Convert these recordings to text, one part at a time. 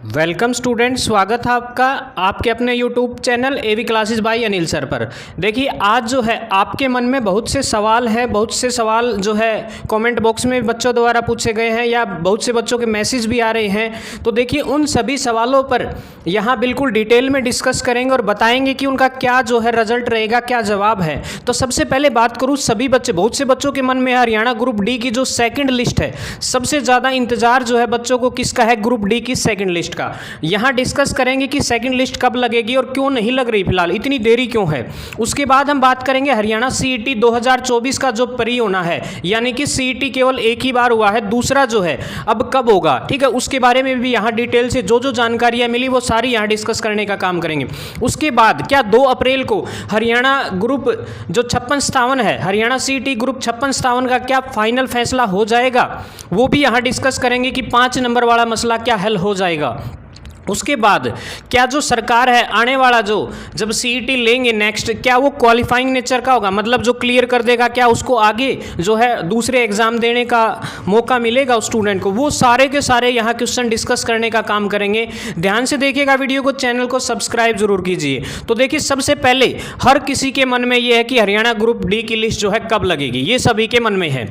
Welcome student, स्वागत है आपका आपके अपने YouTube channel AV classes by Anil sir पर। देखिए आज जो है आपके मन में बहुत से सवाल है, बहुत से सवाल जो है कमेंट बॉक्स में बच्चों द्वारा पूछे गए हैं या बहुत से बच्चों के मैसेज भी आ रहे हैं। तो देखिए उन सभी सवालों पर यहाँ बिल्कुल डिटेल में डिस्कस करेंगे और बताएंगे कि उनका क्या जो है रिजल्ट रहेगा, क्या जवाब है। तो सबसे पहले बात करूँ, सभी बच्चे बहुत से बच्चों के मन में हरियाणा ग्रुप डी की जो सेकेंड लिस्ट है, सबसे ज़्यादा इंतजार जो है बच्चों को किसका है, ग्रुप डी की सेकेंड लिस्ट का। यहां डिस्कस करेंगे कि सेकंड लिस्ट कब लगेगी और क्यों नहीं लग रही, फिलहाल इतनी देरी क्यों है। उसके बाद हम बात करेंगे हरियाणा सीईटी 2024 का जो प्री होना है, यानी कि सीईटी केवल एक ही बार हुआ है, दूसरा जो है अब कब होगा, ठीक है, उसके बारे में भी यहां डिटेल से जो जो जानकारियां मिली वो सारी यहां डिस्कस करने का काम करेंगे। उसके बाद क्या 2 अप्रैल को हरियाणा ग्रुप जो 56-57 है, हरियाणा सीईटी ग्रुप 56-57 का क्या फाइनल फैसला हो जाएगा, वो भी यहां डिस्कस करेंगे कि 5 नंबर वाला मसला क्या हल हो जाएगा। उसके बाद क्या जो सरकार है आने वाला जो जब सीईटी लेंगे नेक्स्ट, क्या वो क्वालिफाइंग नेचर का होगा, मतलब जो क्लियर कर देगा, क्या उसको आगे जो है दूसरे एग्जाम देने का मौका मिलेगा उस स्टूडेंट को, वो सारे के सारे यहाँ क्वेश्चन डिस्कस करने का काम करेंगे। ध्यान से देखिएगा वीडियो को, चैनल को सब्सक्राइब जरूर कीजिए। तो देखिए सबसे पहले हर किसी के मन में ये है कि हरियाणा ग्रुप डी की लिस्ट जो है कब लगेगी, ये सभी के मन में है।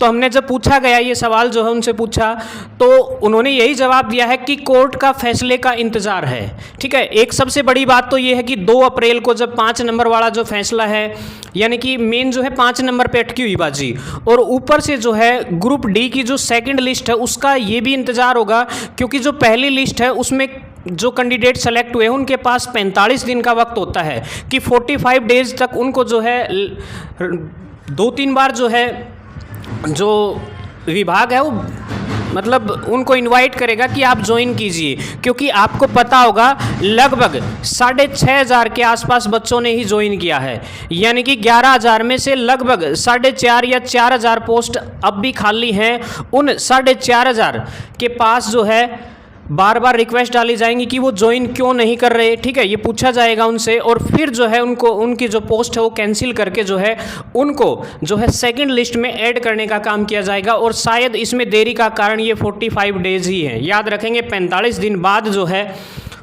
तो हमने जब पूछा गया ये सवाल जो है उनसे पूछा, तो उन्होंने यही जवाब दिया है कि कोर्ट का फैसले का इंतजार है। ठीक है, एक सबसे बड़ी बात तो ये है कि 2 अप्रैल को जब 5 नंबर वाला जो फैसला है, यानी कि मेन जो है 5 नंबर पे अटकी हुई बाजी, और ऊपर से जो है ग्रुप डी की जो सेकंड लिस्ट है उसका ये भी इंतजार होगा, क्योंकि जो पहली लिस्ट है उसमें जो कैंडिडेट सेलेक्ट हुए हैं उनके पास 45 दिन का वक्त होता है कि 45 डेज तक उनको जो है 2-3 बार जो है जो विभाग है वो मतलब उनको इनवाइट करेगा कि आप ज्वाइन कीजिए, क्योंकि आपको पता होगा लगभग 6,500 के आसपास बच्चों ने ही ज्वाइन किया है, यानी कि 11,000 में से लगभग 4,500 या 4,000 पोस्ट अब भी खाली हैं। उन 4,500 के पास जो है बार बार रिक्वेस्ट डाली जाएंगी कि वो ज्वाइन क्यों नहीं कर रहे, ठीक है, ये पूछा जाएगा उनसे, और फिर जो है उनको उनकी जो पोस्ट है वो कैंसिल करके जो है उनको जो है सेकंड लिस्ट में ऐड करने का काम किया जाएगा। और शायद इसमें देरी का कारण ये 45 डेज ही है, याद रखेंगे 45 दिन बाद जो है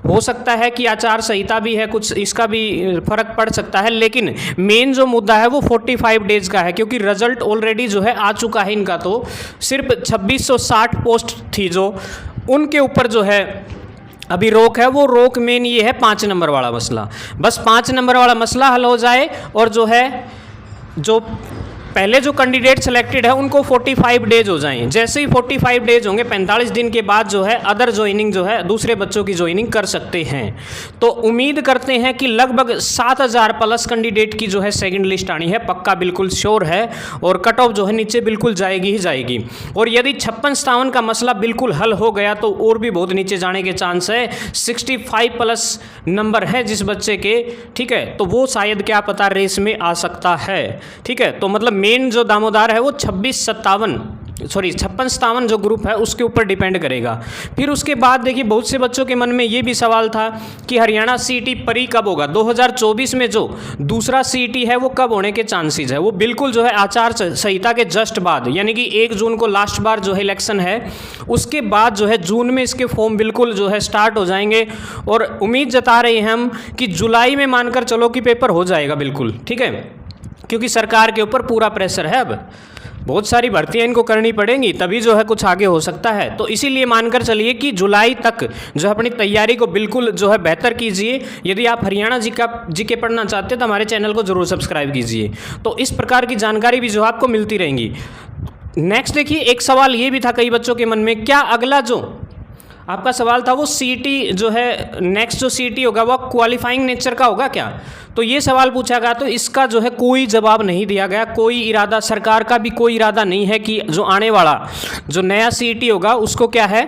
हो सकता है कि आचार संहिता भी है, कुछ इसका भी फर्क पड़ सकता है, लेकिन मेन जो मुद्दा है वो 45 डेज का है, क्योंकि रिजल्ट ऑलरेडी जो है आ चुका है इनका। तो सिर्फ 2660 पोस्ट थी जो उनके ऊपर जो है अभी रोक है, वो रोक मेन ये है 5 नंबर वाला मसला। बस 5 नंबर वाला मसला हल हो जाए और जो है जो पहले जो कैंडिडेट सेलेक्टेड है उनको 45 डेज हो जाएं। जैसे ही 45 डेज होंगे 45 दिन के बाद जो है अदर ज्वाइनिंग जो है दूसरे बच्चों की ज्वाइनिंग कर सकते हैं। तो उम्मीद करते हैं कि लगभग 7,000 प्लस कैंडिडेट की जो है सेकंड लिस्ट आनी है, पक्का बिल्कुल श्योर है, और कट ऑफ जो है नीचे बिल्कुल जाएगी ही जाएगी। और यदि 56-57 का मसला बिल्कुल हल हो गया तो और भी बहुत नीचे जाने के चांस है। 65 प्लस नंबर है जिस बच्चे के, ठीक है, तो वो शायद क्या पता रेस में आ सकता है। ठीक है, तो मतलब मेन जो दामोदार है वो 56-57 जो ग्रुप है उसके ऊपर डिपेंड करेगा। फिर उसके बाद देखिए बहुत से बच्चों के मन में ये भी सवाल था कि हरियाणा सीईटी प्री कब होगा, 2024 में जो दूसरा सीईटी है वो कब होने के चांसेस है। वो बिल्कुल जो है आचार संहिता के जस्ट बाद, यानी कि 1 जून को लास्ट बार जो है इलेक्शन है, उसके बाद जो है जून में इसके फॉर्म बिल्कुल जो है स्टार्ट हो जाएंगे। और उम्मीद जता रहे हैं हम कि जुलाई में मानकर चलो कि पेपर हो जाएगा बिल्कुल, ठीक है, क्योंकि सरकार के ऊपर पूरा प्रेशर है, अब बहुत सारी भर्तियां इनको करनी पड़ेंगी, तभी जो है कुछ आगे हो सकता है। तो इसीलिए मानकर चलिए कि जुलाई तक जो है अपनी तैयारी को बिल्कुल जो है बेहतर कीजिए। यदि आप हरियाणा जीके पढ़ना चाहते हैं तो हमारे चैनल को जरूर सब्सक्राइब कीजिए, तो इस प्रकार की जानकारी भी जो आपको मिलती रहेंगी। नेक्स्ट देखिए, एक सवाल ये भी था कई बच्चों के मन में, क्या अगला जो आपका सवाल था वो सीईटी जो है नेक्स्ट जो सीईटी होगा वो क्वालिफाइंग नेचर का होगा क्या, तो ये सवाल पूछा गया। तो इसका जो है कोई जवाब नहीं दिया गया, कोई इरादा, सरकार का भी कोई इरादा नहीं है कि जो आने वाला जो नया सीईटी होगा उसको क्या है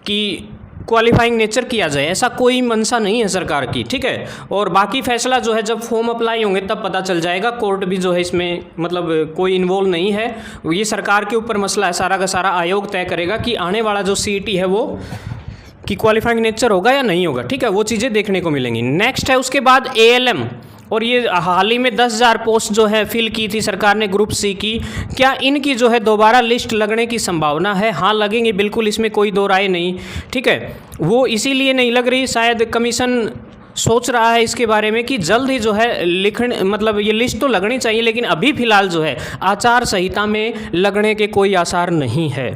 कि क्वालिफाइंग नेचर किया जाए, ऐसा कोई मंशा नहीं है सरकार की। ठीक है, और बाकी फैसला जो है जब फॉर्म अप्लाई होंगे तब पता चल जाएगा। कोर्ट भी जो है इसमें मतलब कोई इन्वॉल्व नहीं है, ये सरकार के ऊपर मसला है, सारा का सारा आयोग तय करेगा कि आने वाला जो सीईटी है वो कि क्वालिफाइंग नेचर होगा या नहीं होगा। ठीक है, वो चीज़ें देखने को मिलेंगी। नेक्स्ट है उसके बाद एएलएम और ये हाल ही में 10,000 पोस्ट जो है फिल की थी सरकार ने ग्रुप सी की, क्या इनकी जो है दोबारा लिस्ट लगने की संभावना है? हाँ, लगेंगी बिल्कुल, इसमें कोई दो राय नहीं। ठीक है, वो इसीलिए नहीं लग रही, शायद कमीशन सोच रहा है इसके बारे में कि जल्द ही जो है मतलब ये लिस्ट तो लगनी चाहिए, लेकिन अभी फ़िलहाल जो है आचार संहिता में लगने के कोई आसार नहीं है।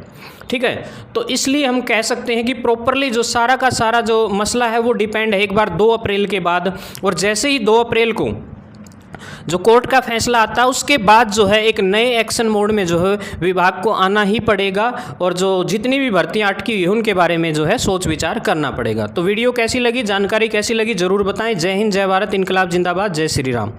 ठीक है, तो इसलिए हम कह सकते हैं कि प्रॉपरली जो सारा का सारा जो मसला है वो डिपेंड है एक बार 2 अप्रैल के बाद, और जैसे ही 2 अप्रैल को जो कोर्ट का फैसला आता है उसके बाद जो है एक नए एक्शन मोड में जो है विभाग को आना ही पड़ेगा, और जो जितनी भी भर्तियां अटकी हुई हैं उनके बारे में जो है सोच विचार करना पड़ेगा। तो वीडियो कैसी लगी, जानकारी कैसी लगी, ज़रूर बताएं। जय हिंद, जय भारत, इनकलाब जिंदाबाद, जय श्री राम।